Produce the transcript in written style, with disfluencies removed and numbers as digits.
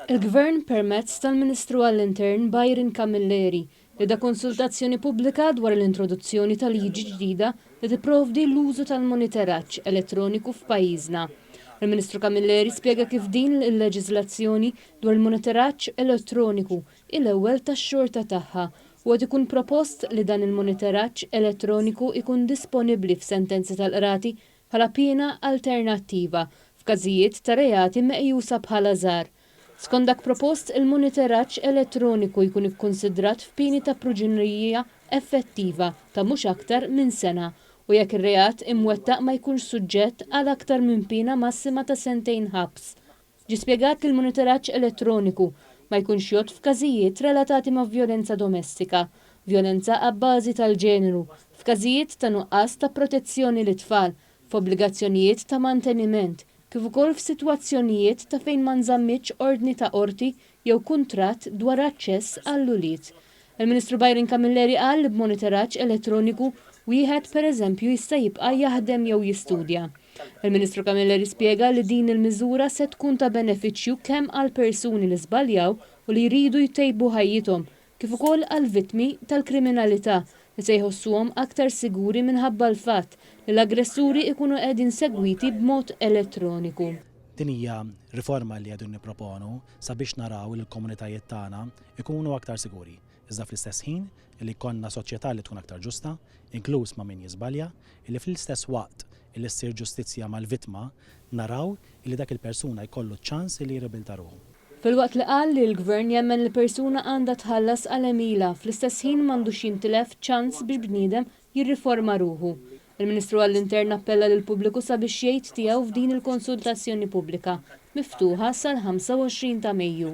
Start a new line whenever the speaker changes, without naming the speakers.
Il-Gvern permezz tal-Ministru għall-Intern Byron Camilleri li da konsultazzjoni pubblika dwar l-introduzzjoni tal-liġi ġdida li tipprovdi l-użu tal-moniteraġġ elettroniku f'pajjiżna. Il-Ministru Camilleri spjega kif din il-leġislazzjoni dwar il-moniteraġġ elettroniku l-ewwel tax-xorta tagħha u qed ikun propost li dan il-moniteraġġ elettroniku ikun disponibbli f'sentenzi tal-Qrati bħala pjena alternattiva f'każijiet ta' reati meqjusa bħala żgħar. Skont dak propost il-moniteraġġ elettroniku jkun ikkonsidrat f'pieni ta' proġunerija effettiva ta' mhux aktar minn sena u jekk ir-reat imwettaq ma jkunx suġġett għal aktar minn pjena massima ta' sentejn ħabs. Ġie spjegat li l-moniteraġġ elettroniku ma jkunx jgħod f'każijiet relatati ma' vjolenza domestika, vjolenza abbażi tal-ġeneru, f'każijiet ta' nuqqas ta' protezzjoni lit-tfal, f'obbligazzjonijiet ta' manteniment, kif ukoll f'sitwazzjonijiet ta' fejn ma nżammitx ordni ta' qorti jew kuntratt dwar aċċess għall-ulied. Il-Ministru Byron Camilleri qal li b'moniteraġġ elettroniku wieħed pereżempju jista' jibqa' jaħdem jew jistudja. Il-Ministru Camilleri spjega li din il-miżura se tkun ta' benefiċċju kemm għal persuni li żbaljaw u li jridu jtejbu ħajjithom, kif ukoll għal vittmi tal-kriminalità li se jħossuhom aktar siguri minħabba l-fatt li l-aggressuri ikunu qegħdin segwiti b'mod elettroniku.
Din hija riforma li qegħdin nipproponu sabiex naraw li l-komunitajiet tagħna ikunu aktar siguri. Iżda fl-istess ħin li jkollna soċjetà li tkun aktar ġusta, inkluż ma' min jiżbalja, li fl-istess waqt li ssir ġustizzja mal-vittma naraw li dak il-persuna jkollu ċans li jirribilta ruħu.
Fil-waqt li qal li l-Gvern jemmen li persuna għandha tħallas għal-emila, fl-istess ħin m'għandux jintilef ċans biex bniedem jirriforma ruħu. Il-Ministru għall-Intern appella lill-pubbliku sabiex jgħid tiegħu f'din il-konsultazzjoni pubblika miftuħa sal-25 ta' Mejju.